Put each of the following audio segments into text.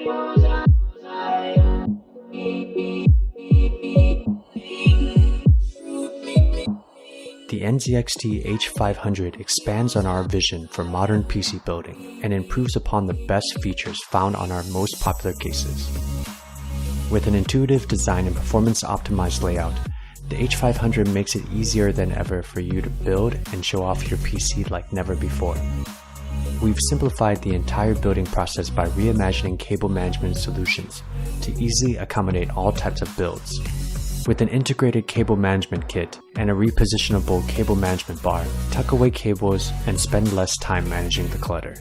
The NZXT H500 expands on our vision for modern PC building and improves upon the best features found on our most popular cases. With an intuitive design and performance-optimized layout, the H500 makes it easier than ever for you to build and show off your PC like never before. We've simplified the entire building process by reimagining cable management solutions to easily accommodate all types of builds. With an integrated cable management kit and a repositionable cable management bar, tuck away cables and spend less time managing the clutter.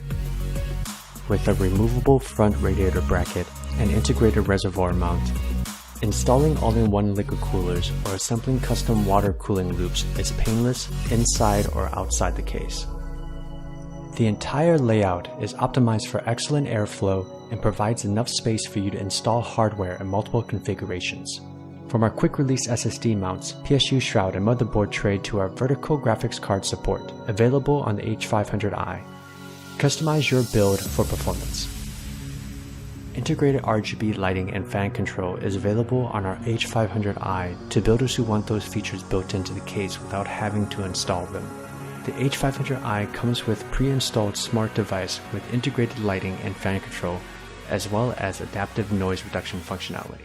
With a removable front radiator bracket and integrated reservoir mount, installing all-in-one liquid coolers or assembling custom water cooling loops is painless inside or outside the case. The entire layout is optimized for excellent airflow and provides enough space for you to install hardware in multiple configurations. From our quick-release SSD mounts, PSU shroud, and motherboard tray to our vertical graphics card support, available on the H500i. Customize your build for performance. Integrated RGB lighting and fan control is available on our H500i to builders who want those features built into the case without having to install them. The H500i comes with pre-installed smart device with integrated lighting and fan control, as well as adaptive noise reduction functionality.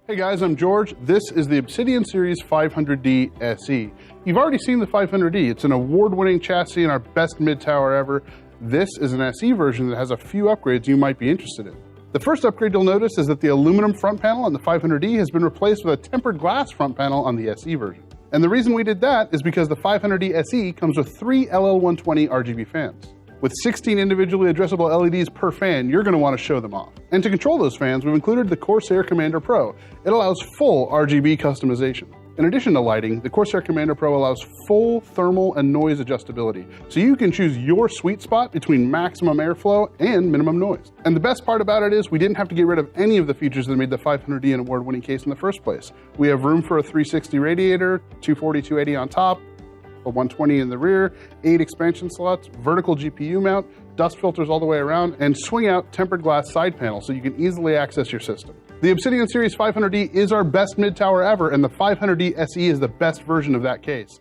Hey guys, I'm George. This is the Obsidian Series 500D SE. You've already seen the 500D. It's an award-winning chassis and our best mid-tower ever. This is an SE version that has a few upgrades you might be interested in. The first upgrade you'll notice is that the aluminum front panel on the 500D has been replaced with a tempered glass front panel on the SE version. And the reason we did that is because the 500D SE comes with 3 LL120 RGB fans. With 16 individually addressable LEDs per fan, you're going to want to show them off. And to control those fans, we've included the Corsair Commander Pro. It allows full RGB customization. In addition to lighting, the Corsair Commander Pro allows full thermal and noise adjustability, so you can choose your sweet spot between maximum airflow and minimum noise. And the best part about it is we didn't have to get rid of any of the features that made the 500D an award-winning case in the first place. We have room for a 360 radiator, 240, 280 on top, a 120 in the rear, 8 expansion slots, vertical GPU mount, dust filters all the way around, and swing out tempered glass side panel so you can easily access your system. The Obsidian Series 500D is our best mid-tower ever, and the 500D SE is the best version of that case.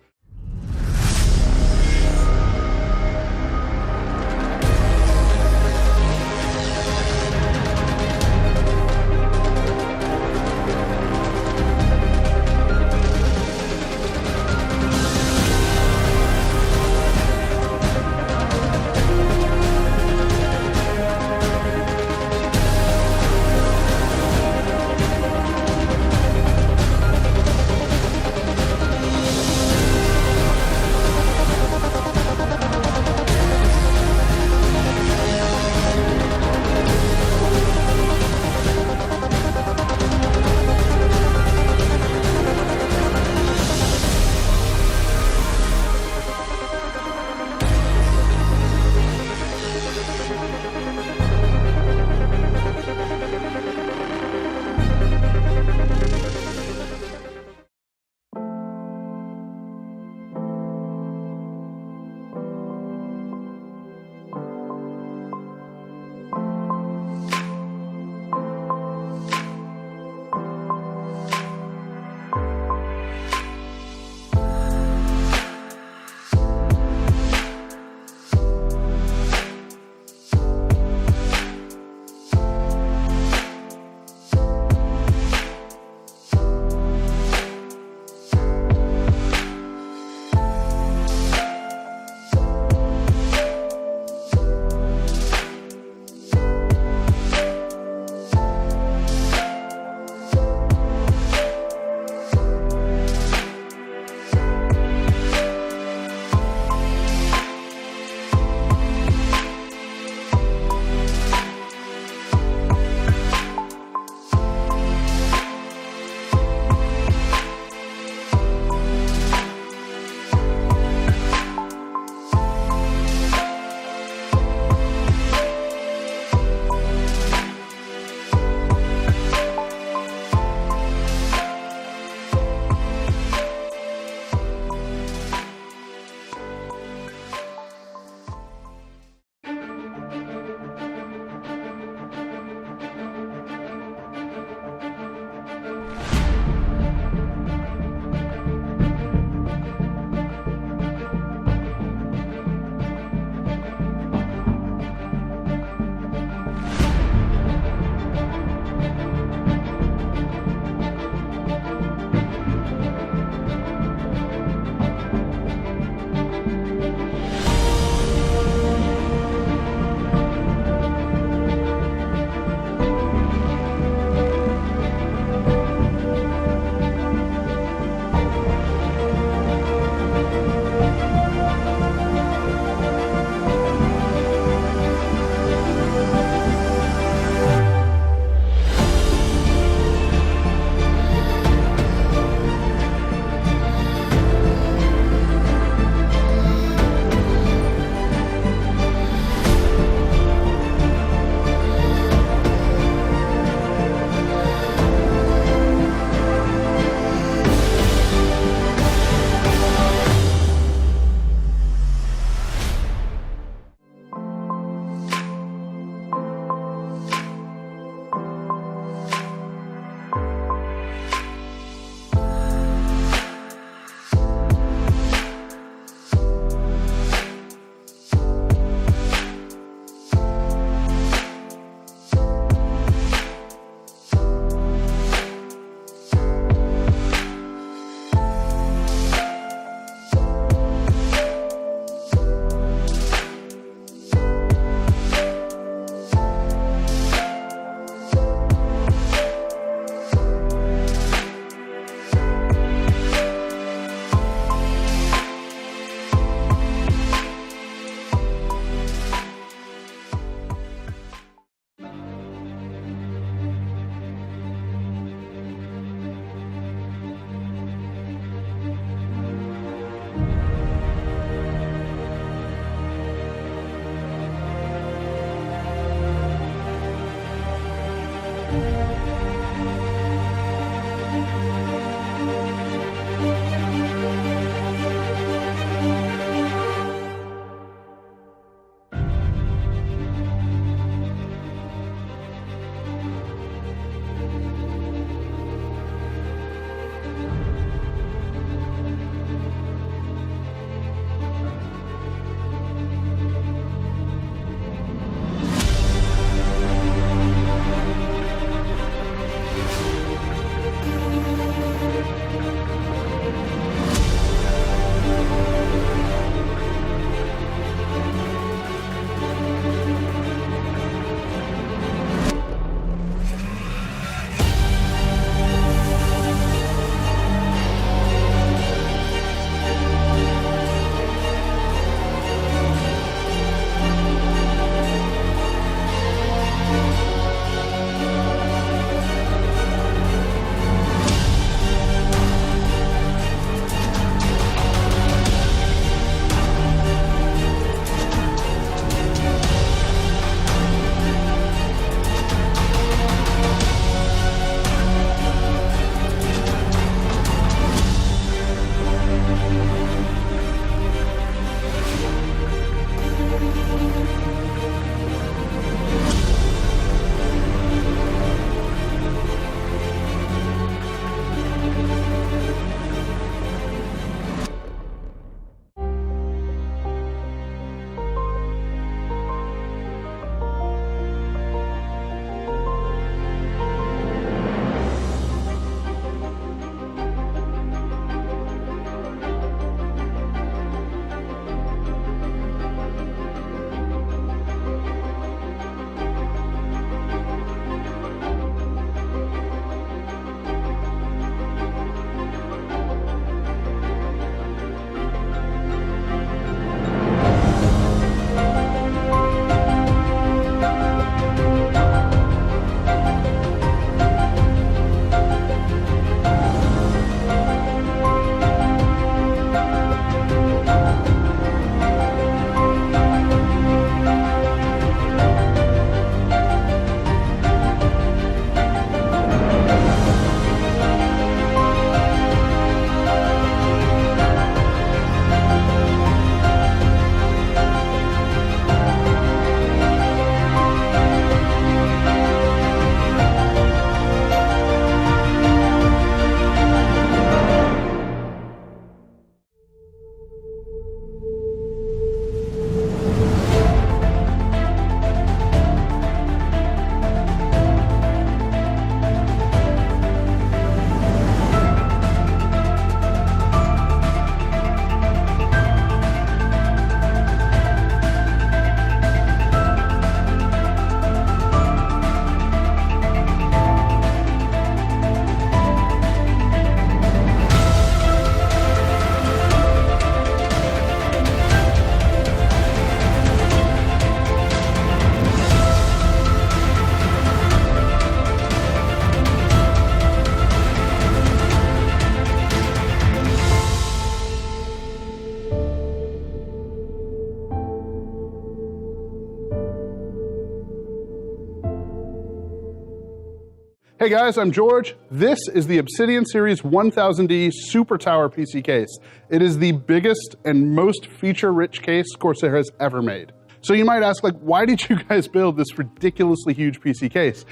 Hey guys, I'm George. This is the Obsidian Series 1000D Super Tower PC case. It is the biggest and most feature-rich case Corsair has ever made. So you might ask, why did you guys build this ridiculously huge PC case?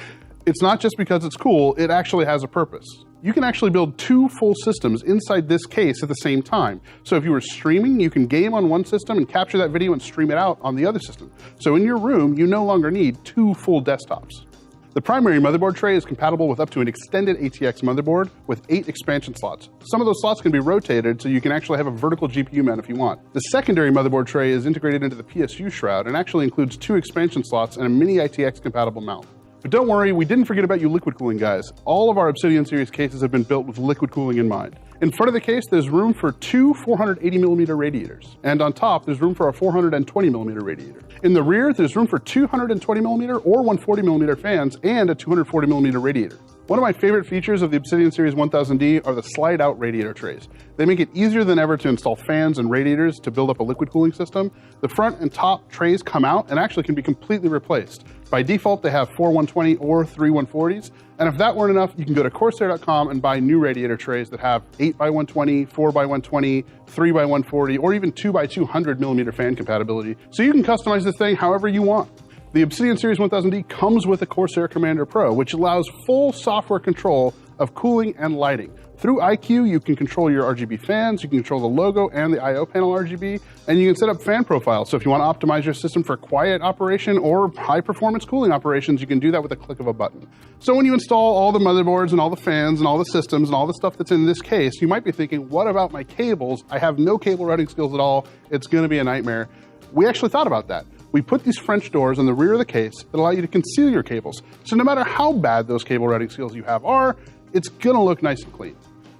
It's not just because it's cool, it actually has a purpose. You can actually build 2 full systems inside this case at the same time. So if you were streaming, you can game on one system and capture that video and stream it out on the other system. So in your room, you no longer need 2 full desktops. The primary motherboard tray is compatible with up to an extended ATX motherboard with 8 expansion slots. Some of those slots can be rotated so you can actually have a vertical GPU mount if you want. The secondary motherboard tray is integrated into the PSU shroud and actually includes 2 expansion slots and a mini ITX compatible mount. But don't worry, we didn't forget about you liquid cooling guys. All of our Obsidian Series cases have been built with liquid cooling in mind. In front of the case, there's room for 2 480mm radiators. And on top, there's room for a 420mm radiator. In the rear, there's room for 220mm or 140mm fans and a 240mm radiator. One of my favorite features of the Obsidian Series 1000D are the slide-out radiator trays. They make it easier than ever to install fans and radiators to build up a liquid cooling system. The front and top trays come out and actually can be completely replaced. By default, they have 4 120 or 3 140s. And if that weren't enough, you can go to Corsair.com and buy new radiator trays that have 8x120, 4x120, 3x140, or even 2x200mm fan compatibility. So you can customize this thing however you want. The Obsidian Series 1000D comes with a Corsair Commander Pro, which allows full software control of cooling and lighting. Through iCUE, you can control your RGB fans, you can control the logo and the I/O panel RGB, and you can set up fan profiles. So if you want to optimize your system for quiet operation or high performance cooling operations, you can do that with a click of a button. So when you install all the motherboards and all the fans and all the systems and all the stuff that's in this case, you might be thinking, what about my cables? I have no cable routing skills at all. It's going to be a nightmare. We actually thought about that. We put these French doors on the rear of the case that allow you to conceal your cables. So no matter how bad those cable routing skills you have are, it's gonna look nice and clean.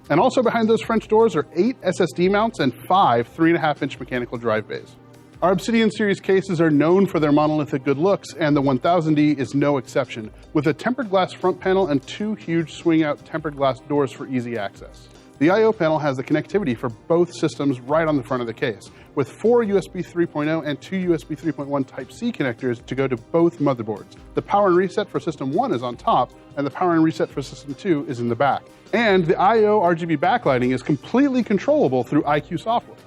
And also behind those French doors are 8 SSD mounts and 5 3.5-inch mechanical drive bays. Our Obsidian Series cases are known for their monolithic good looks, and the 1000D is no exception, with a tempered glass front panel and 2 huge swing-out tempered glass doors for easy access. The I/O panel has the connectivity for both systems right on the front of the case, with 4 USB 3.0 and 2 USB 3.1 Type-C connectors to go to both motherboards. The power and reset for System 1 is on top, and the power and reset for System 2 is in the back. And the I/O RGB backlighting is completely controllable through iCUE software.